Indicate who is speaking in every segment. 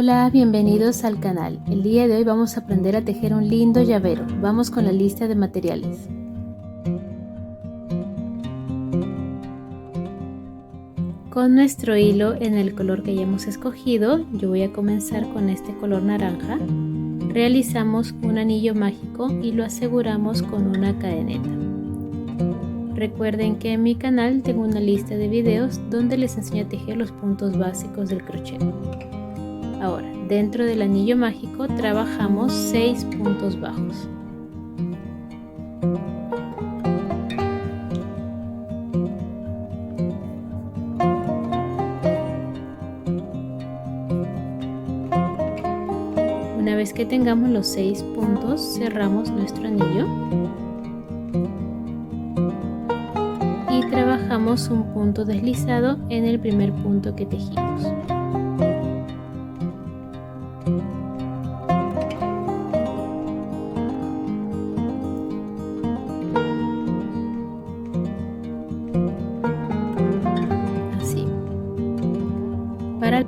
Speaker 1: Hola, bienvenidos al canal. El día de hoy vamos a aprender a tejer un lindo llavero. Vamos con la lista de materiales. Con nuestro hilo en el color que hayamos escogido, yo voy a comenzar con este color naranja. Realizamos un anillo mágico y lo aseguramos con una cadeneta. Recuerden que en mi canal tengo una lista de videos donde les enseño a tejer los puntos básicos del crochet. Ahora, dentro del anillo mágico trabajamos 6 puntos bajos. Una vez que tengamos los 6 puntos, cerramos nuestro anillo y trabajamos un punto deslizado en el primer punto que tejimos. Así. Para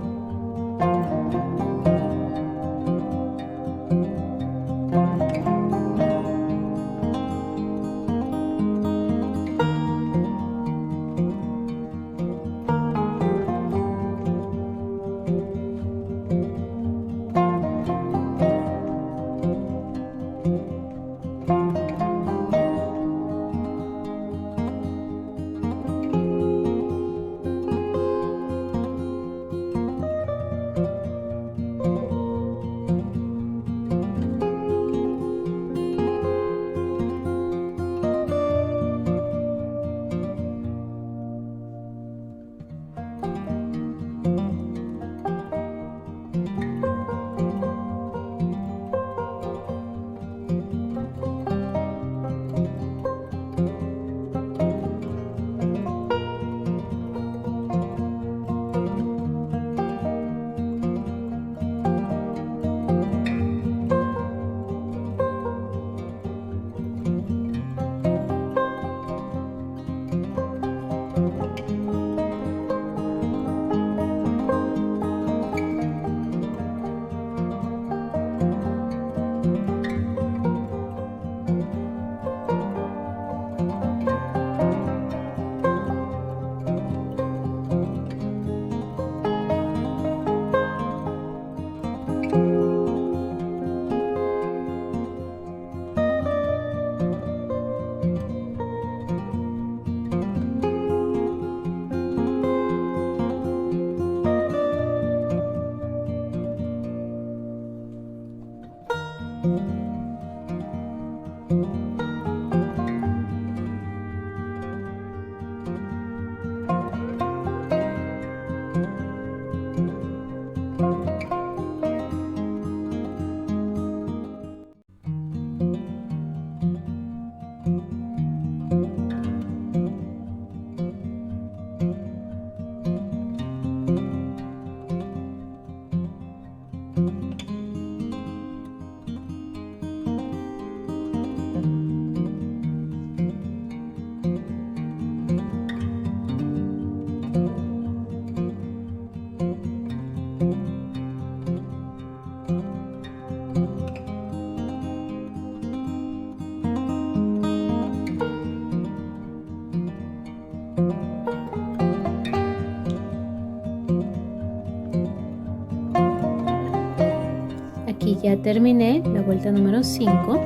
Speaker 1: aquí ya terminé la vuelta número 5.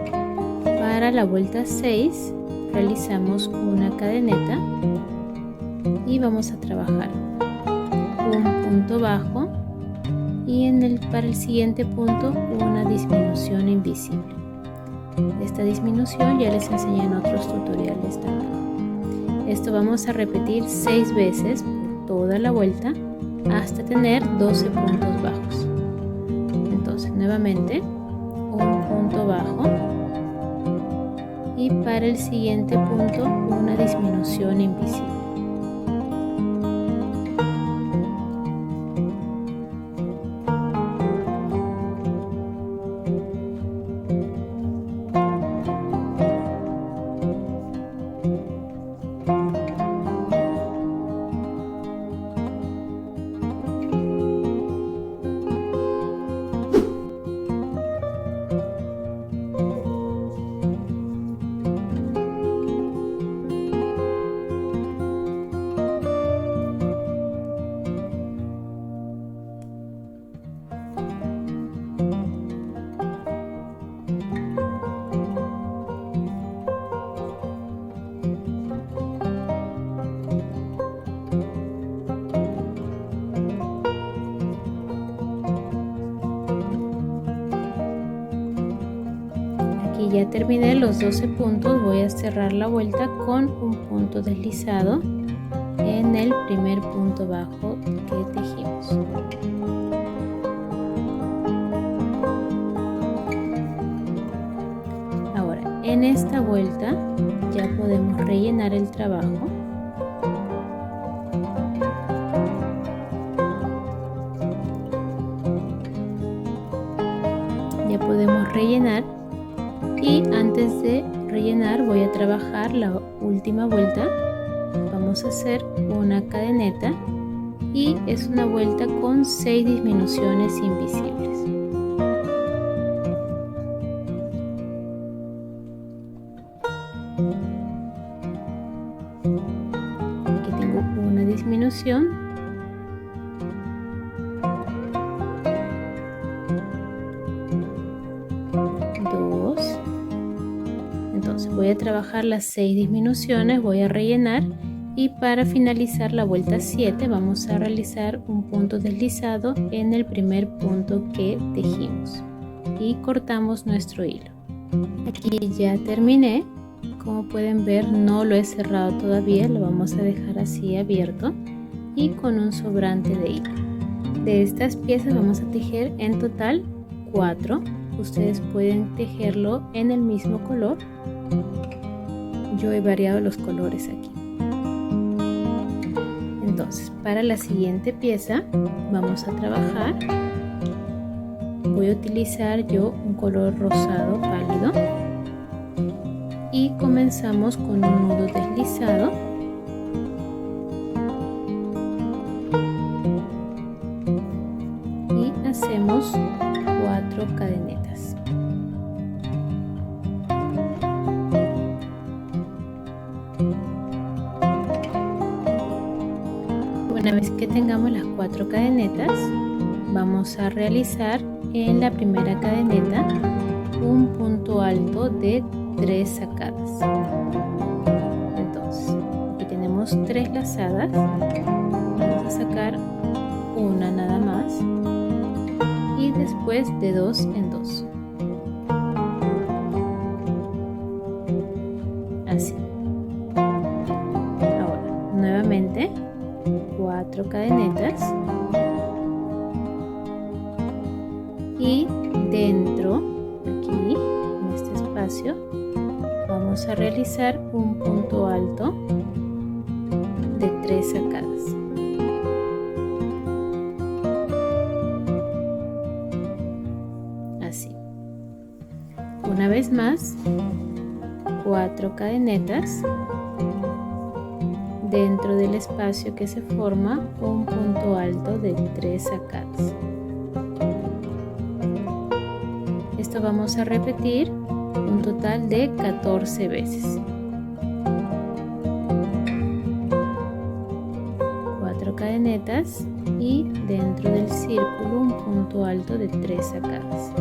Speaker 1: Para la vuelta 6 realizamos una cadeneta y vamos a trabajar un punto bajo y para el siguiente punto una disminución invisible. Esta disminución ya les enseñé en otros tutoriales también. Esto vamos a repetir 6 veces por toda la vuelta hasta tener 12 puntos bajos. Entonces nuevamente un punto bajo y para el siguiente punto una disminución invisible. Aquí ya terminé los 12 puntos, voy a cerrar la vuelta con un punto deslizado en el primer punto bajo que tejimos. Ahora, en esta vuelta ya podemos rellenar el trabajo. Ya podemos rellenar, y antes de rellenar voy a trabajar la última vuelta. Vamos a hacer una cadeneta y es una vuelta con 6 disminuciones invisibles. Aquí tengo una disminución, dos. Entonces voy a trabajar las 6 disminuciones, voy a rellenar, y para finalizar la vuelta 7 vamos a realizar un punto deslizado en el primer punto que tejimos y cortamos nuestro hilo. Aquí ya terminé. Como pueden ver, no lo he cerrado todavía, lo vamos a dejar así abierto y con un sobrante de hilo. De estas piezas vamos a tejer en total 4. Ustedes pueden tejerlo en el mismo color. Yo he variado los colores aquí. Entonces, para la siguiente pieza vamos a trabajar. Voy a utilizar yo un color rosado pálido y comenzamos con un nudo deslizado. Y hacemos 4 cadenetas. Una vez que tengamos las 4 cadenetas, vamos a realizar en la primera cadeneta un punto alto de 3 sacadas. Entonces, aquí tenemos 3 lazadas. Vamos a sacar una nada más y después de 2 en 2. Así. Ahora, nuevamente 4 cadenetas y dentro, aquí en este espacio, vamos a realizar un punto alto de 3 sacadas. Así. Una vez más, 4 cadenetas. Dentro del espacio que se forma un punto alto de 3 sacadas. Esto vamos a repetir un total de 14 veces. 4 cadenetas y dentro del círculo un punto alto de 3 sacadas.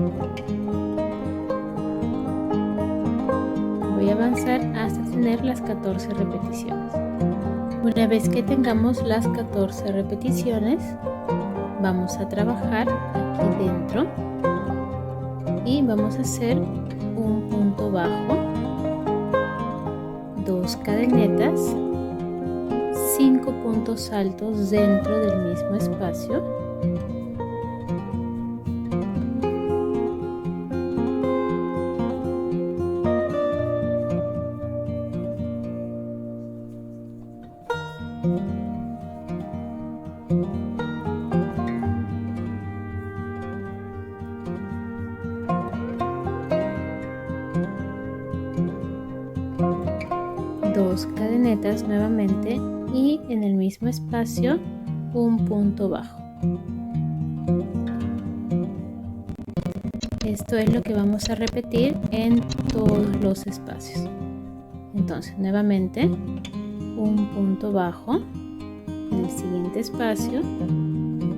Speaker 1: Voy a avanzar hasta tener las 14 repeticiones. Una vez que tengamos las 14 repeticiones, vamos a trabajar aquí dentro y vamos a hacer un punto bajo, 2 cadenetas, 5 puntos altos dentro del mismo espacio, dos cadenetas nuevamente y en el mismo espacio un punto bajo. Esto es lo que vamos a repetir en todos los espacios. Entonces, nuevamente un punto bajo en el siguiente espacio,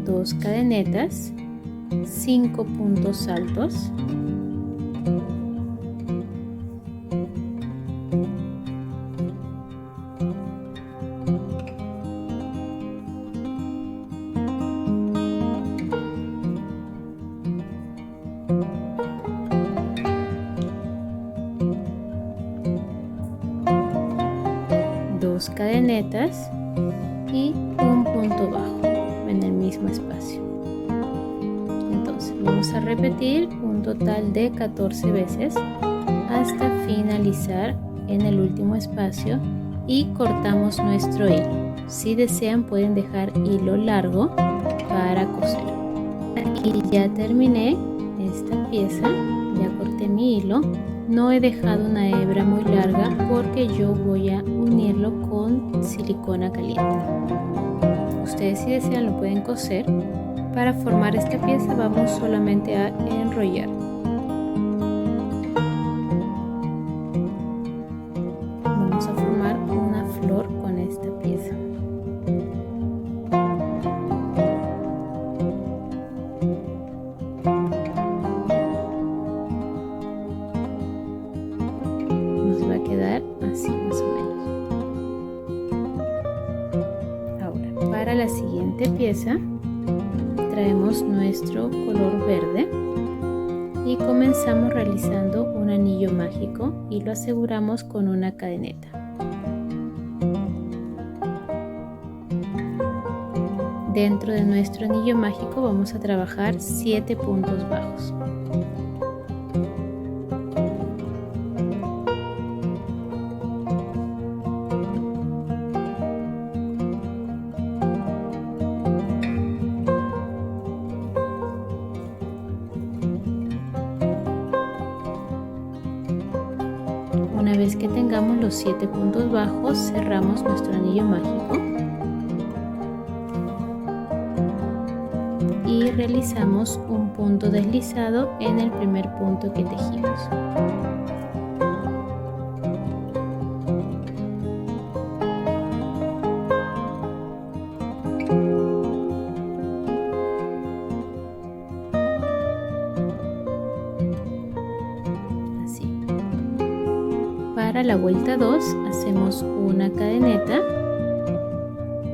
Speaker 1: 2 cadenetas, 5 puntos altos, 2 cadenetas y un punto bajo en el mismo espacio. Entonces vamos a repetir un total de 14 veces hasta finalizar en el último espacio y cortamos nuestro hilo. Si desean pueden dejar hilo largo para coser. Aquí ya terminé esta pieza, ya corté mi hilo. No he dejado una hebra muy larga porque yo voy a unirlo con silicona caliente. Ustedes si desean lo pueden coser. Para formar esta pieza vamos solamente a enrollar. Vamos a formar una flor con esta pieza. Nos va a quedar así más o menos. Ahora, para la siguiente pieza traemos nuestro color verde y comenzamos realizando un anillo mágico y lo aseguramos con una cadeneta. Dentro de nuestro anillo mágico vamos a trabajar 7 puntos bajos. Una vez que tengamos los 7 puntos bajos, cerramos nuestro anillo mágico y realizamos un punto deslizado en el primer punto que tejimos. Para la vuelta 2 hacemos una cadeneta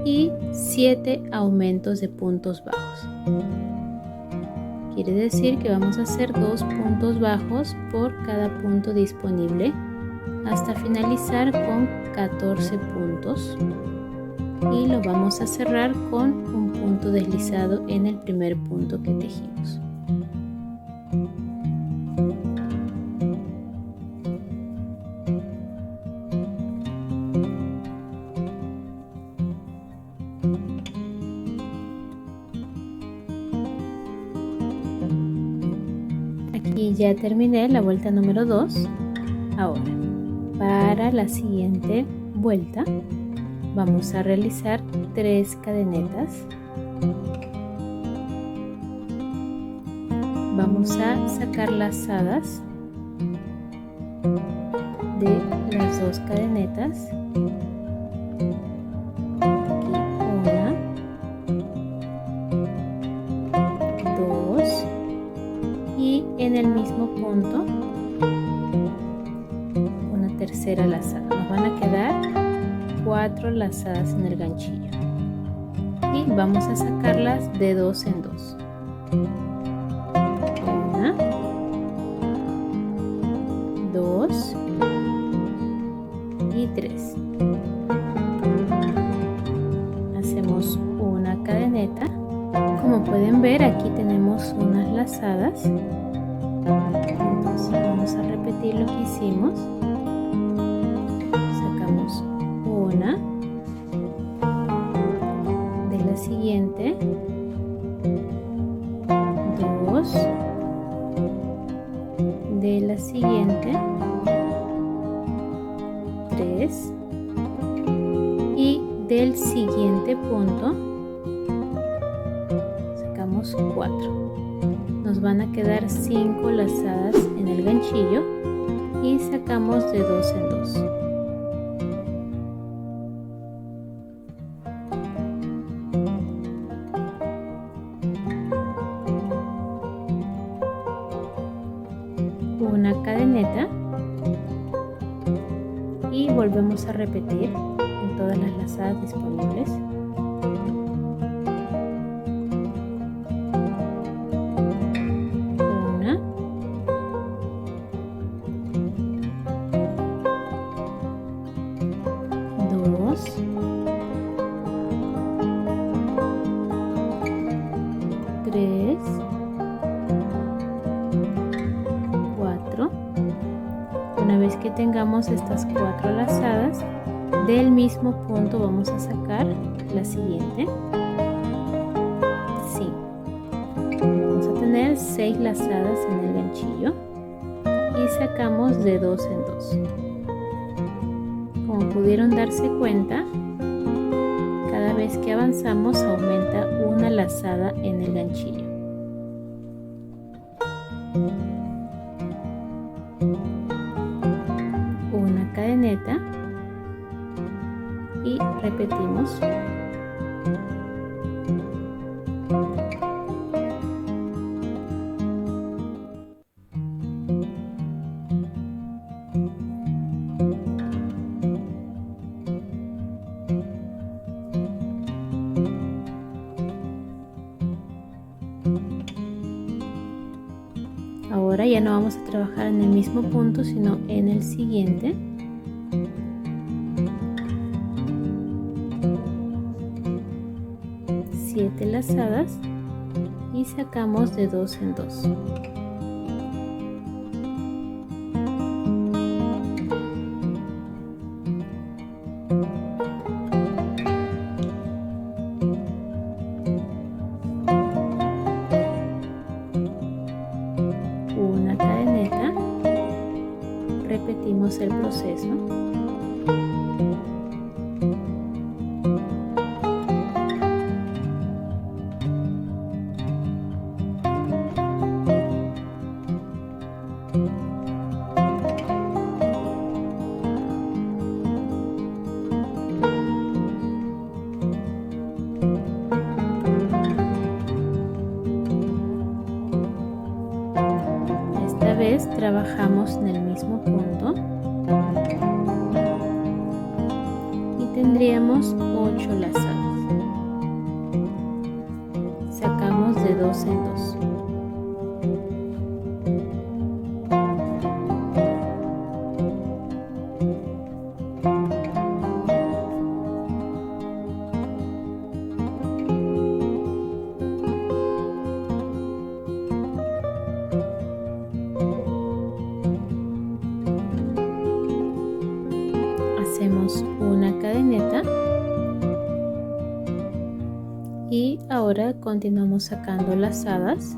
Speaker 1: y 7 aumentos de puntos bajos. Quiere decir que vamos a hacer 2 puntos bajos por cada punto disponible hasta finalizar con 14 puntos y lo vamos a cerrar con un punto deslizado en el primer punto que tejimos. Y ya terminé la vuelta número 2. Ahora, para la siguiente vuelta vamos a realizar 3 cadenetas. Vamos a sacar lazadas de las 2 cadenetas. En el mismo punto una tercera lazada. Nos van a quedar 4 lazadas en el ganchillo y vamos a sacarlas de 2 en 2. 1, 2 y 3. Hacemos una cadeneta. Como pueden ver, aquí tenemos unas lazadas. Entonces vamos a repetir lo que hicimos. Sacamos una de la siguiente, 2 de la siguiente, 3 y del siguiente punto sacamos 4. Nos van a quedar 5 lazadas en el ganchillo y sacamos de 2 en 2. Una cadeneta y volvemos a repetir en todas las lazadas disponibles. Dos que tengamos estas 4 lazadas, del mismo punto vamos a sacar la siguiente. 5. Vamos a tener 6 lazadas en el ganchillo y sacamos de 2 en 2. Como pudieron darse cuenta, cada vez que avanzamos aumenta una lazada en el ganchillo. Una cadeneta y repetimos. Ahora ya no vamos a trabajar en el mismo punto, sino en el siguiente. Siete lazadas y sacamos de 2 en 2. Una cadeneta, repetimos el proceso. Esta vez trabajamos en el mismo punto y tendríamos 8 lazadas. Sacamos de 2 en 2. Hacemos una cadeneta y ahora continuamos sacando lazadas.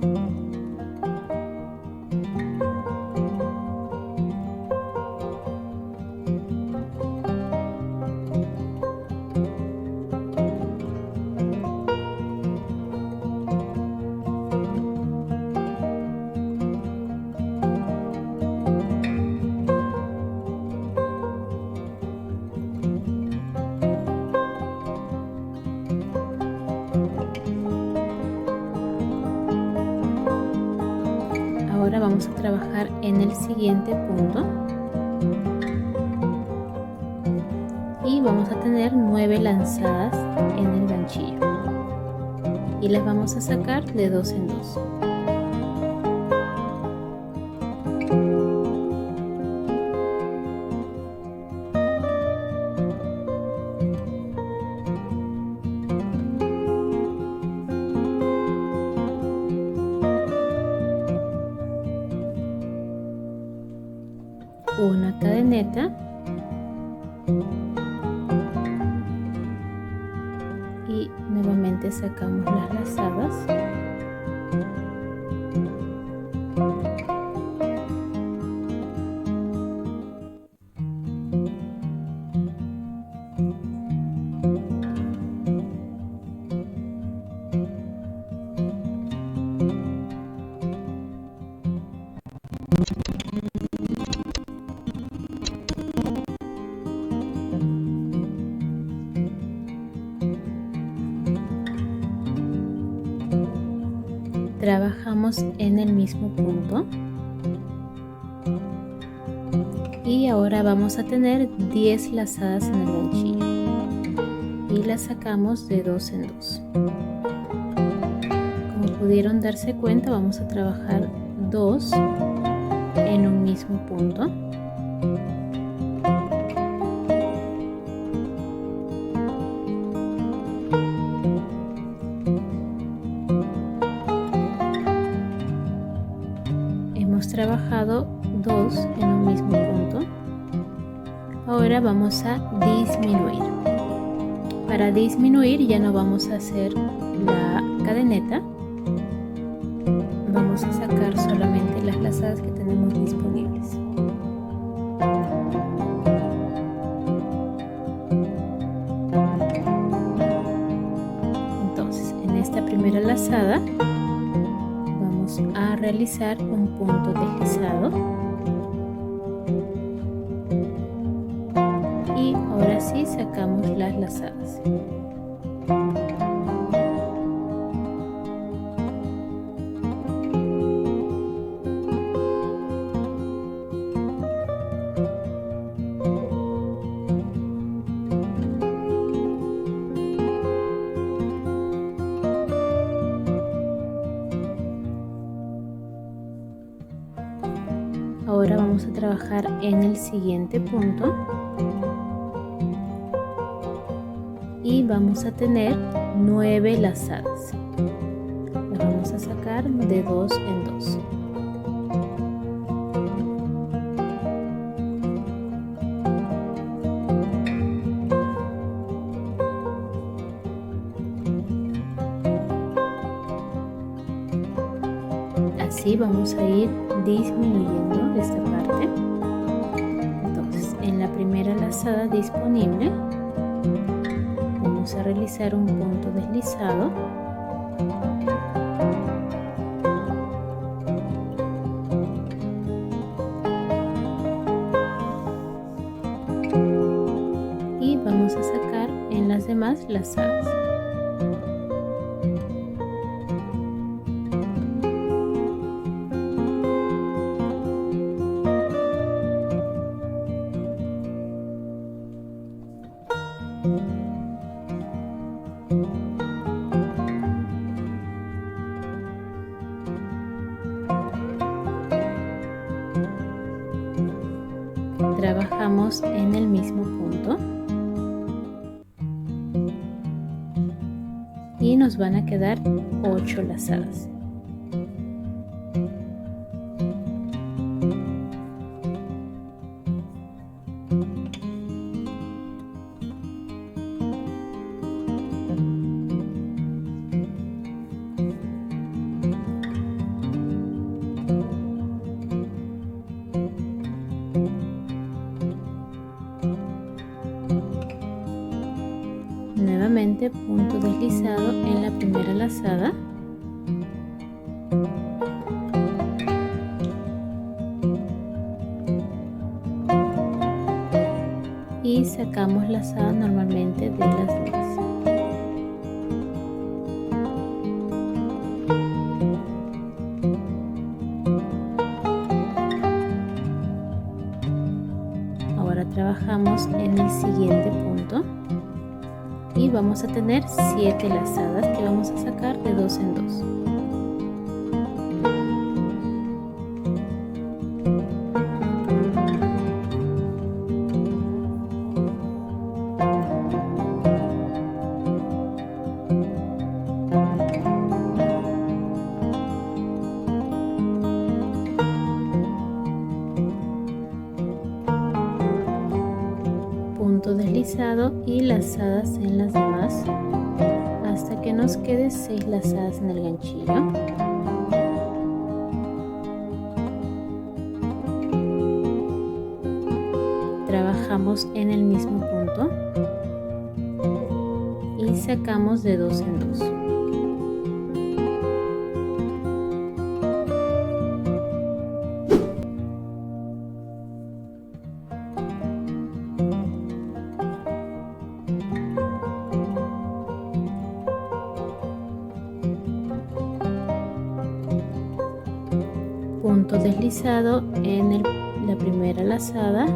Speaker 1: Ahora vamos a trabajar en el siguiente punto y vamos a tener 9 lanzadas en el ganchillo y las vamos a sacar de 2 en 2. Una cadeneta y nuevamente sacamos las lazadas. Trabajamos en el mismo punto y ahora vamos a tener 10 lazadas en el ganchillo y las sacamos de 2 en 2. Como pudieron darse cuenta, vamos a trabajar 2 en un mismo punto. Hemos trabajado 2 en un mismo punto Ahora vamos a disminuir. Para disminuir ya no vamos a hacer la cadeneta. Vamos a sacar solamente las lazadas que tenemos disponibles. Entonces, en esta primera lazada vamos a realizar un punto deslizado. Y ahora sí sacamos las lazadas. Ahora vamos a trabajar en el siguiente punto y vamos a tener 9 lazadas. Las vamos a sacar de 2 en 2. Así vamos a ir disminuyendo esta parte. Entonces, en la primera lazada disponible vamos a realizar un punto deslizado. Y vamos a sacar en las demás lazadas. Trabajamos en el mismo punto y nos van a quedar 8 lazadas. Nuevamente punto deslizado en la primera lazada. Y sacamos lazada normalmente de las demás. Ahora trabajamos en el siguiente punto. Y vamos a tener 7 lazadas que vamos a sacar de 2 en 2. Punto deslizado y lazadas en las demás hasta que nos quede 6 lazadas en el ganchillo. Trabajamos en el mismo punto y sacamos de 2 en 2. Punto deslizado en la primera lazada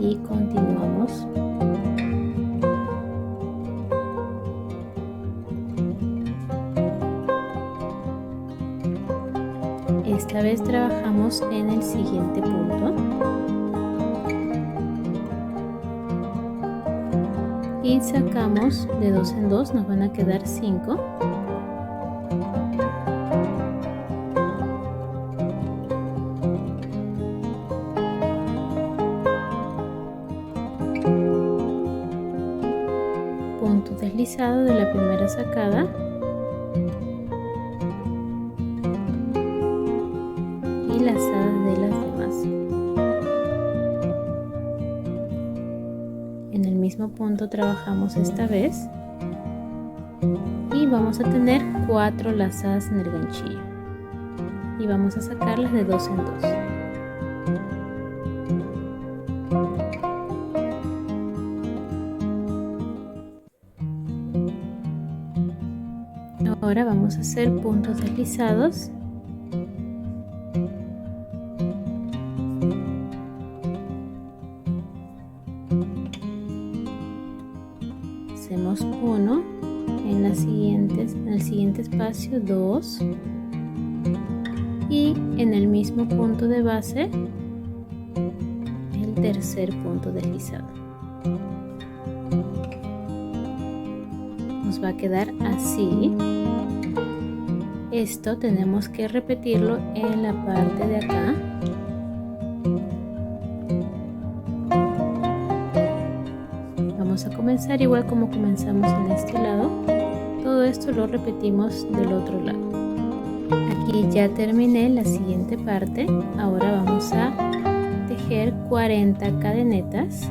Speaker 1: y continuamos. Esta vez trabajamos en el siguiente punto y sacamos de 2 en 2, nos van a quedar 5. deslizado de la primera sacada y lazadas de las demás. En el mismo punto trabajamos esta vez y vamos a tener 4 lazadas en el ganchillo y vamos a sacarlas de 2 en 2. Ahora vamos a hacer puntos deslizados. Hacemos 1, en el siguiente espacio 2 y en el mismo punto de base el tercer punto deslizado. Nos va a quedar así. Esto tenemos que repetirlo en la parte de acá. Vamos a comenzar igual como comenzamos en este lado. Todo esto lo repetimos del otro lado. Aquí ya terminé la siguiente parte. Ahora vamos a tejer 40 cadenetas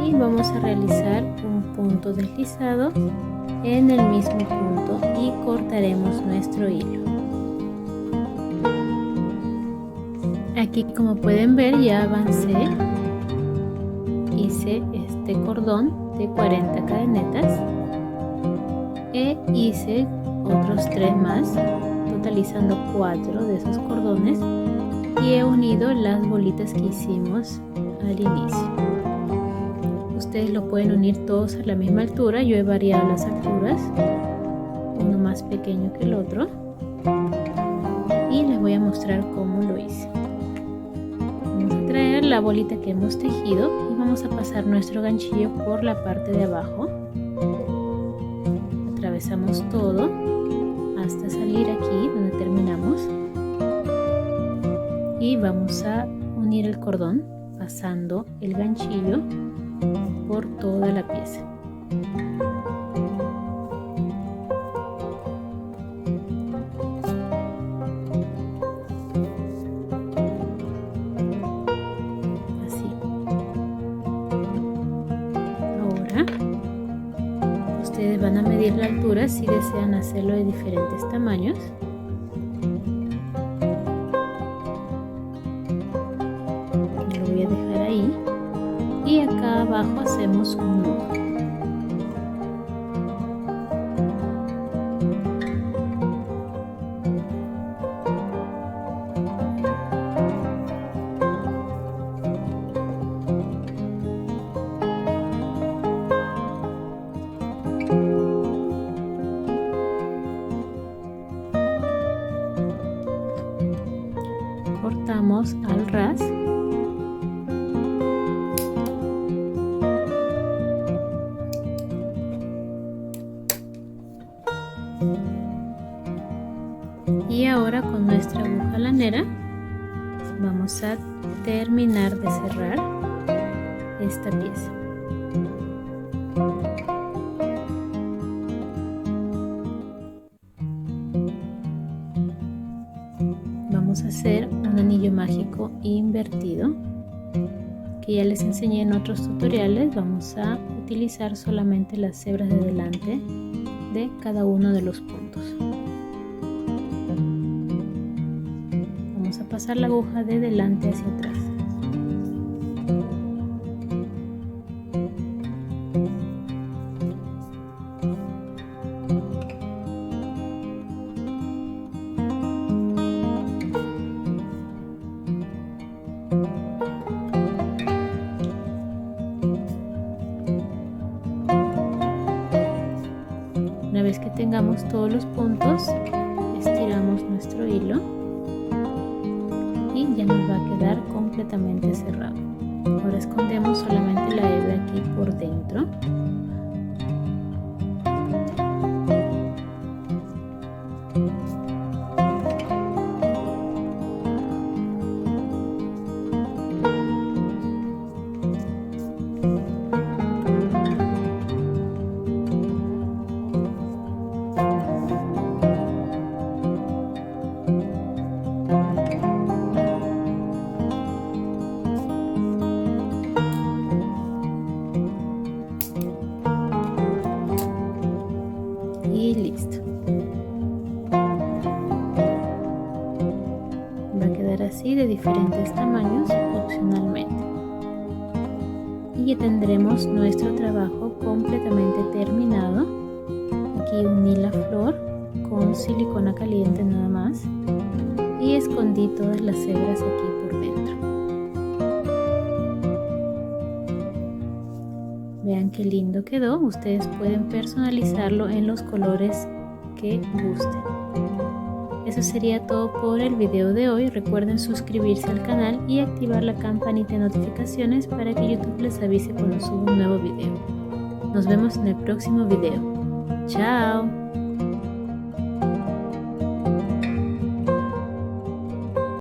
Speaker 1: y vamos a realizar un punto deslizado en el mismo punto y cortaremos nuestro hilo. Aquí, como pueden ver, ya avancé. Hice este cordón de 40 cadenetas e hice otros 3 más, totalizando 4 de esos cordones, y he unido las bolitas que hicimos al inicio. Ustedes lo pueden unir todos a la misma altura. Yo he variado las alturas, uno más pequeño que el otro, y les voy a mostrar cómo lo hice. Vamos a traer la bolita que hemos tejido y vamos a pasar nuestro ganchillo por la parte de abajo. Atravesamos todo hasta salir aquí donde terminamos y vamos a unir el cordón pasando el ganchillo por toda la pieza. Así. Ahora ustedes van a medir la altura si desean hacerlo de diferentes tamaños. Lo voy a dejar ahí. Y acá abajo hacemos un nudo. Cortamos al ras. Y ahora con nuestra aguja lanera vamos a terminar de cerrar esta pieza. Vamos a hacer un anillo mágico invertido que ya les enseñé en otros tutoriales. Vamos a utilizar solamente las hebras de delante de cada uno de los puntos. Vamos a pasar la aguja de delante hacia atrás. Una vez que tengamos todos los puntos, estiramos nuestro hilo y ya nos va a quedar completamente cerrado. Ahora escondemos solamente la hebra aquí por dentro. así de diferentes tamaños opcionalmente. Y ya tendremos nuestro trabajo completamente terminado. Aquí uní la flor con silicona caliente nada más y escondí todas las hebras aquí por dentro. Vean qué lindo quedó. Ustedes pueden personalizarlo en los colores que gusten. Eso sería todo por el video de hoy. Recuerden suscribirse al canal y activar la campanita de notificaciones para que YouTube les avise cuando suba un nuevo video. Nos vemos en el próximo video. ¡Chao!